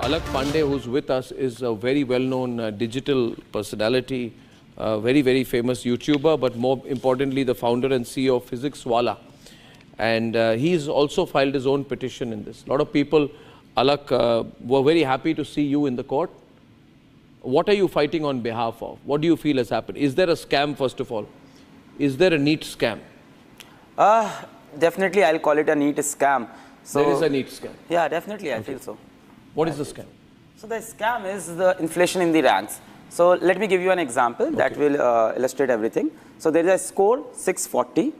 Alak Pandey, who's with us, is a very well-known digital personality, very, very famous YouTuber, but more importantly, the founder and CEO of Physics Wala. And he's also filed his own petition in this. A lot of people, Alak, were very happy to see you in the court. What are you fighting on behalf of? What do you feel has happened? Is there a scam, first of all? Is there a NEET scam? Definitely, I'll call it a NEET scam. So, there is a NEET scam? Yeah, definitely, I feel so. What is the scam? So the scam is the inflation in the ranks. So let me give you an example that will illustrate everything. So there is a score 640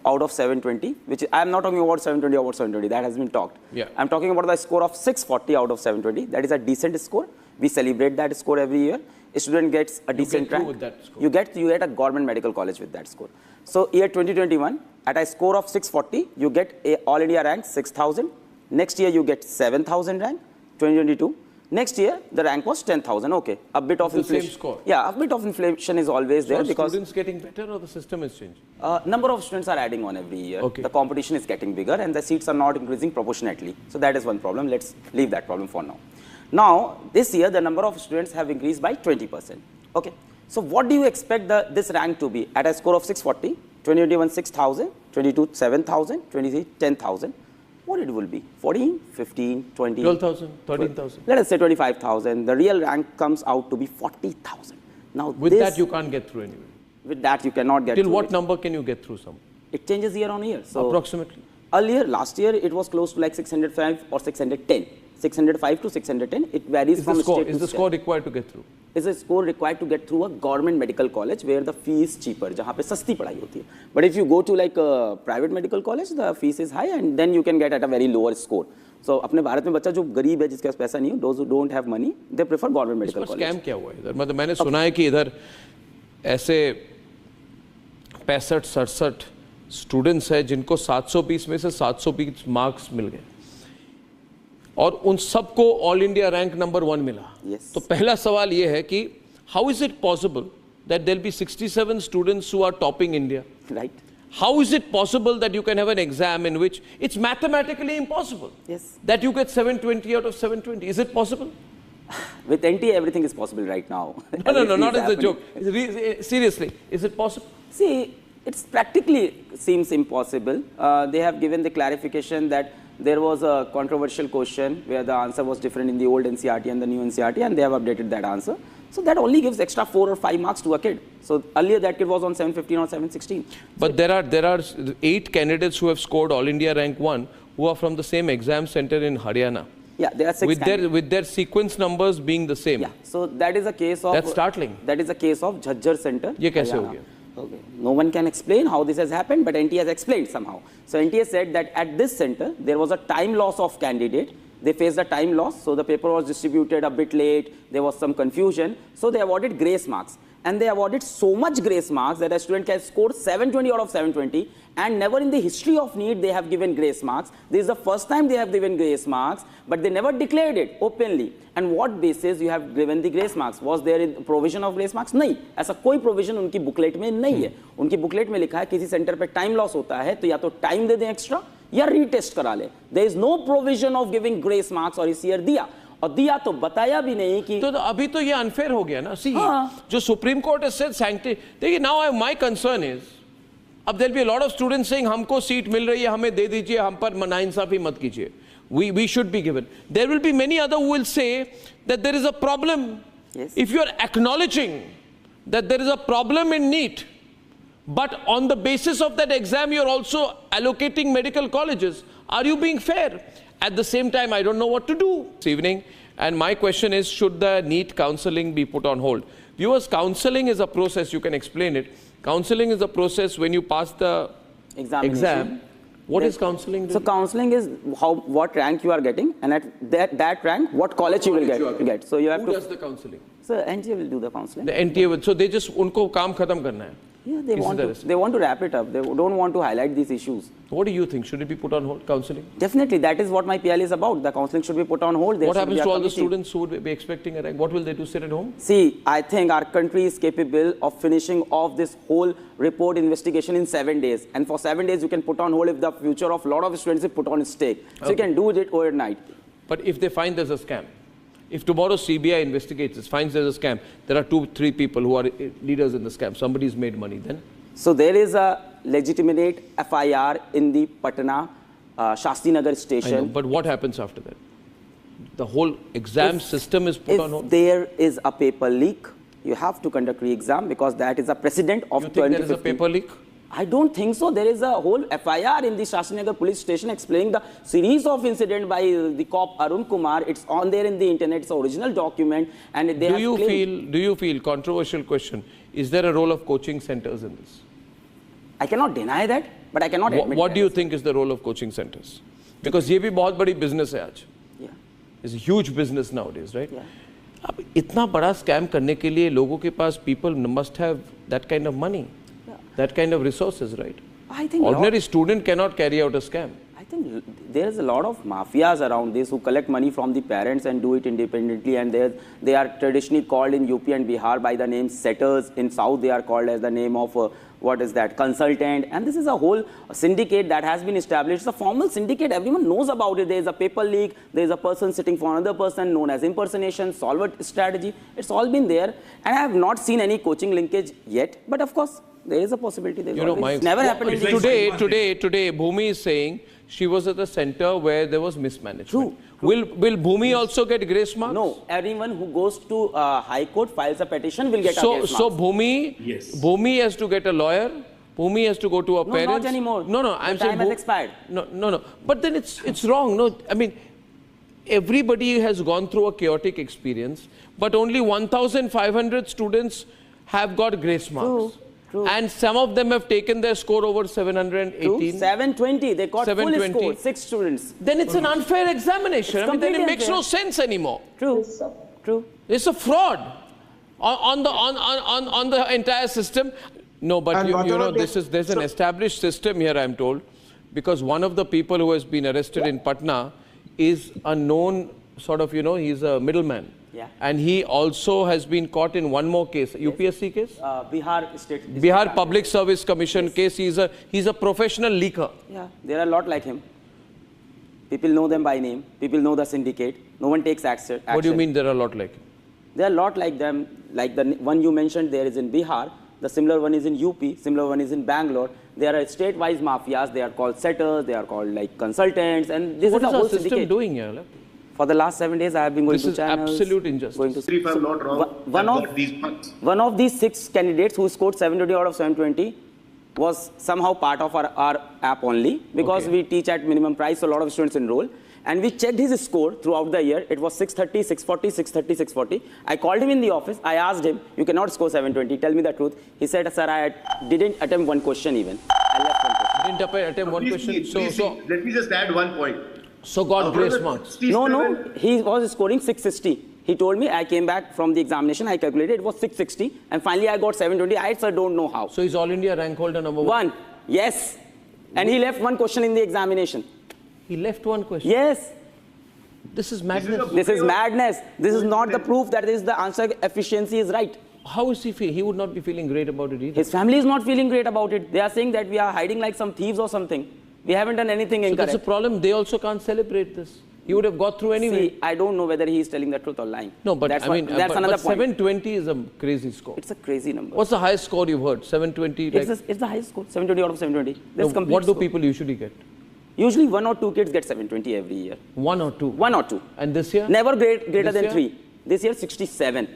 out of 720, which I'm not talking about 720 over 720, that has been talked. Yeah. I'm talking about the score of 640 out of 720. That is a decent score. We celebrate that score every year. A student gets a decent rank. With that score. You get a government medical college with that score. So year 2021, at a score of 640, you get a all India rank 6,000. Next year you get 7,000 rank. 2022. Next year, the rank was 10,000. Okay, a bit of inflation. Same score. Yeah, a bit of inflation is always there because students getting better or the system is changing? Number of students are adding on every year. Okay. The competition is getting bigger and the seats are not increasing proportionately. So that is one problem. Let's leave that problem for now. Now, this year, the number of students have increased by 20%. Okay. So what do you expect this rank to be? At a score of 640, 2021 6,000, 22 7,000, 23 10,000. What it will be? 14, 15, 20? 12,000, 13,000. Let us say 25,000. The real rank comes out to be 40,000. Now, with that, you can't get through anyway. With that, you cannot get Till through. What number can you get through some? It changes year on year. So approximately? Earlier, last year, it was close to like 605 or 610. 605 to 610. It varies from state to state. Is the score required to get through? Is a score required to get through a government medical college where the fee is cheaper, जहाँ पे सस्ती पढ़ाई होती है. But if you go to like a private medical college, the fees is high and then you can get at a very lower score. So अपने भारत में बच्चा जो गरीब है जिसके पास पैसा नहीं है, those who don't have money, they prefer government medical college. Scam क्या हुआ है इधर? मतलब मैंने सुना है कि इधर ऐसे 65-67 स्टूडेंट्स हैं जिनको 720 में से 720 मार्क्स मिल गए और उन सबको ऑल इंडिया रैंक नंबर 1 मिला. तो पहला सवाल ये है कि how is it possible that there be 67 students who are topping India? Right. How is it possible that you can have an exam in which it's mathematically impossible? Yes. That you get 720 out of 720? Is it possible? With NTA, everything is possible right now. No, not as a joke. Seriously, is it possible? See, it's practically seems impossible. They have given the clarification that there was a controversial question where the answer was different in the old NCERT and the new NCERT, and they have updated that answer. So that only gives extra 4 or 5 marks to a kid. So earlier that kid was on 715 or 716. But there are 8 candidates who have scored All India rank 1 who are from the same exam center in Haryana. Yeah, there are 6 with their sequence numbers being the same. Yeah, so that is a case of... That's startling. That is a case of Jhajjar Center. ये कैसे हो गया? Okay. No one can explain how this has happened, but NTA has explained somehow. So NTA said that at this center, there was a time loss of candidate. They faced a time loss, so the paper was distributed a bit late. There was some confusion. So they awarded grace marks. And they awarded so much grace marks that a student can score 720 out of 720. And never in the history of NEET they have given grace marks. This is the first time they have given grace marks, but they never declared it openly. And what basis you have given the grace marks? Was there a provision of grace marks? नहीं, ऐसा कोई provision उनकी booklet में नहीं है. उनकी booklet में लिखा है किसी सेंटर पे टाइम लॉस होता है तो या तो टाइम दे दें एक्स्ट्रा या रीटेस्ट करा ले. There is no provision of giving grace marks और इस ईयर दिया. और दिया तो बताया भी नहीं कि तो अभी तो ये अनफेयर हो गया ना. सी जो supreme court has said sanctity. देखिए now my concern is अब there'll be a lot of students saying हमको सीट मिल रही है हमें दे दीजिए हम पर नाइंसाफी मत कीजिए. We should be given. There will be many other who will say that there is a problem. Yes. If you are acknowledging that there is a problem in NEET, but on the basis of that exam you are also allocating medical colleges, are you being fair? At the same time, I don't know what to do this evening. And my question is, should the NEET counseling be put on hold? Viewers, counseling is a process, you can explain it. Counseling is a process when you pass the exam. What is counseling? So counseling is what rank you are getting, and at that rank, what college you will get. So you have Who does the counseling? So NTA will do the counseling. The NTA will. So they just उनको काम खत्म करना है. Yeah, they want to wrap it up. They don't want to highlight these issues. What do you think? Should it be put on hold, counseling? Definitely, that is what my PL is about. The counseling should be put on hold. What happens to all the students who would be expecting a rank? What will they do, sit at home? See, I think our country is capable of finishing off this whole report investigation in 7 days. And for 7 days, you can put on hold if the future of a lot of students is put on stake. So you can do it overnight. But if they find there's a scam? If tomorrow CBI investigates this, finds there's a scam, there are 2-3 people who are leaders in the scam, somebody's made money, then? So there is a legitimate FIR in the Patna Shastri Nagar I station. know, but what happens after that? The whole exam system is put on hold? If there is a paper leak, you have to conduct re-exam because that is a precedent of You think there is a 2015. paper leak? I don't think so. There is a whole FIR in the Shastri Nagar police station explaining the series of incidents by the cop Arun Kumar. It's on there in the internet. It's an original document, and they have claimed. Do you feel, controversial question, is there a role of coaching centers in this? I cannot deny that, but I cannot admit What that. do you think is the role of coaching centers? Because ये भी बहुत बड़ी business है आज. Yeah. It's a huge business nowadays, right? Yeah. अब इतना बड़ा scam करने के लिए लोगों के पास people must have that kind of money, that kind of resources, right? I think Ordinary student cannot carry out a scam. I think there is a lot of mafias around this who collect money from the parents and do it independently, and they are traditionally called in UP and Bihar by the name setters. In South, they are called as the name of what is that, consultant. And this is a whole syndicate that has been established. It's a formal syndicate. Everyone knows about it. There is a paper leak. There is a person sitting for another person known as impersonation, solver strategy. It's all been there. And I have not seen any coaching linkage yet. But of course, there is a possibility. There's You know, always, never happened in today, Bhumi is saying she was at the center where there was mismanagement. True. Will Bhumi also get grace marks? No, everyone who goes to High Court files a petition will get a grace So marks. Bhumi has to get a lawyer. Bhumi has to go to her parents. No, not anymore. No, I'm saying time has expired. No. But then it's wrong. No, I mean, everybody has gone through a chaotic experience, but only 1,500 students have got grace marks. True. And some of them have taken their score over 718. 720, they got full 720. score, 6 students. Then it's an unfair examination. It's I mean, then it completely makes no unfair. sense anymore. True. It's a fraud on the entire system. No, but And you know, whatever there's an established system here, I'm told, because one of the people who has been arrested in Patna is a known sort of, he's a middleman. Yeah. And he also has been caught in one more case, UPSC case? Bihar State. Bihar Public Service Commission case. He's a professional leaker. Yeah, there are a lot like him. People know them by name. People know the syndicate. No one takes action. What do you mean there are a lot like him? There are a lot like them. Like the one you mentioned there is in Bihar. The similar one is in UP. Similar one is in Bangalore. There are state-wise mafias. They are called setters. They are called like consultants. And this What is is a whole our system syndicate. doing here? Like? For the last 7 days, I have been going This to is channels. absolute injustice. Going to If I'm not wrong, one of these 6 candidates who scored 720 out of 720 was somehow part of our app only, because we teach at minimum price, so a lot of students enroll. And we checked his score throughout the year. It was 630, 640, 630, 640. I called him in the office. I asked him, you cannot score 720. Tell me the truth. He said, sir, I didn't attempt one question even. I left one question. Didn't attempt one question. So let me just add one point. So got grace marks. No, he was scoring 660. He told me, I came back from the examination, I calculated, it was 660, and finally I got 720. I sir, don't know how. So he's All India rank holder number 1. Yes. And he left one question in the examination. He left one question. Yes. This is madness. This is madness. This is not the proof that is the answer efficiency is right. How is he feel? He would not be feeling great about it either. His family is not feeling great about it. They are saying that we are hiding like some thieves or something. We haven't done anything So incorrect. that's a problem. They also can't celebrate this. He would have got through anyway. See, I don't know whether he is telling the truth or lying. No, but that's I mean, that's but another point. 720 is a crazy score. It's a crazy number. What's the highest score you've heard? 720? Like, It's the highest score, 720 out of 720. That's no, complete what do score. people usually get? Usually 1 or 2 kids get 720 every year. 1 or 2? 1 or 2. And this year? Never greater This than year? 3. This year 67.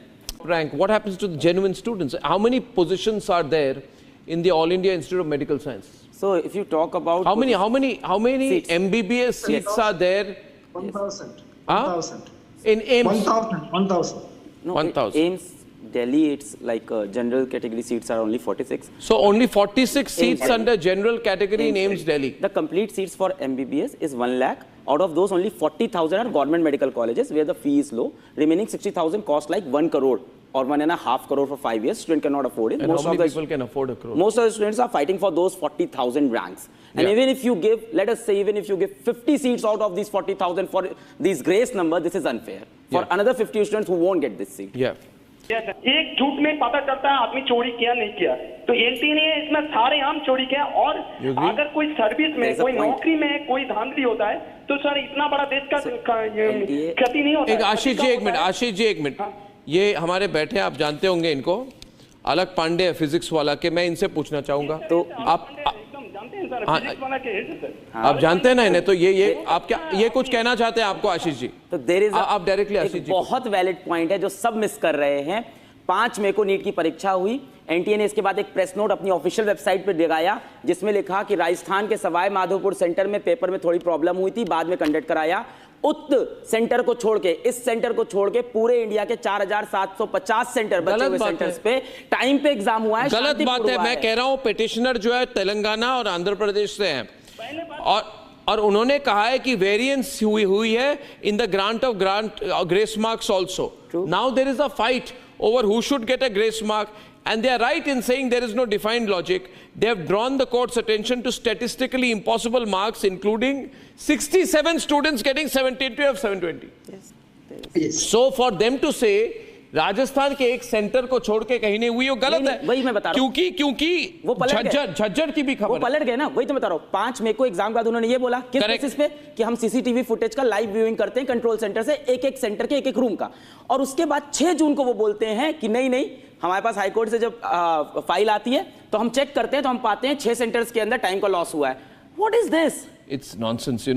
Rank. What happens to the genuine students? How many positions are there in the All India Institute of Medical Sciences? So if you talk about How many Seats. MBBS seats are there 1,000. Huh? 1,000. in AIMS? 1,000. no, 1,000. AIMS Delhi, it's like general category seats are only 46. So only 46 seats Delhi. under general category in AIMS Delhi. The complete seats for MBBS is 1 lakh. Out of those, only 40,000 are government medical colleges where the fee is low. Remaining 60,000 cost like 1 crore or 1.5 crore for 5 years. Student cannot afford it. And how many people can afford a crore? Most of the students are fighting for those 40,000 ranks. And Yeah. even if you give, let us say, even if you give 50 seats out of these 40,000 for these grace number, this is unfair. For Yeah. another 50 students who won't get this seat. Yeah. एक झूठ में पता चलता है आदमी चोरी किया नहीं किया, तो एलटी नहीं है, इसमें सारे हम चोरी किया। और You agree? अगर कोई सर्विस में, There's a कोई point. नौकरी में कोई धांधली होता है तो सर इतना बड़ा देश का NTA क्षति नहीं होता एक है? आशीष जी क्षति एक का मिनट, होता है? आशीष जी एक मिनट, हाँ। ये हमारे बैठे हैं, आप जानते होंगे इनको, अलग पांडे है फिजिक्स वाला के, मैं इनसे पूछना चाहूंगा। तो आप एकदम जानते हैं सर, हाँ, फिजिक्स वाला के हैं सर। आप जानते हैं ना इन्हें, तो ये आप क्या ये कुछ कहना चाहते हैं आपको आशीष जी? तो देर इज आप डायरेक्टली आशीष जी बहुत वैलिड पॉइंट है जो सब मिस कर रहे हैं। 5 मई को नीट की परीक्षा हुई। एनटीए ने इसके बाद एक प्रेस नोट अपनी ऑफिशियल वेबसाइट पर दिखाया जिसमें लिखा कि राजस्थान के सवाई माधोपुर सेंटर में पेपर में थोड़ी प्रॉब्लम हुई थी, बाद में कंडक्ट कराया। उक्त सेंटर को छोड़ के, इस सेंटर को छोड़ के पूरे इंडिया के 4750 सेंटर बचे हुए सेंटर्स पे टाइम पे एग्जाम हुआ है। गलत बात है। मैं कह रहा हूं पिटिशनर जो है तेलंगाना और आंध्र प्रदेश से हैं और उन्होंने कहा है कि वेरिएंस हुई है in the grant of grace marks also. Now there is a fight over who should get a grace mark, and they are right in saying there is no defined logic. They have drawn the court's attention to statistically impossible marks, including 67 students getting 720 of 720. Yes. So for them to say Rajasthan के एक centre को छोड़ के कहीं नहीं हुई, वो गलत है। वही मैं बता रहा हूं। क्योंकि वो पलट गए। झज्जर की भी वो खबर पलट गए ना, वही तो बता रहा हूं। 5 मई को एग्जाम के बाद उन्होंने ये बोला किस Correct. बेसिस पे कि हम सीसीटीवी फुटेज का लाइव व्यूइंग करते हैं कंट्रोल सेंटर से, एक एक सेंटर के एक एक रूम का। और उसके बाद 6 जून को वो बोलते हैं कि नहीं हमारे पास हाईकोर्ट से जब फाइल आती है तो हम चेक करते हैं तो हम पाते हैं 6 सेंटर्स के अंदर टाइम का लॉस हुआ है। What is this? It's nonsense.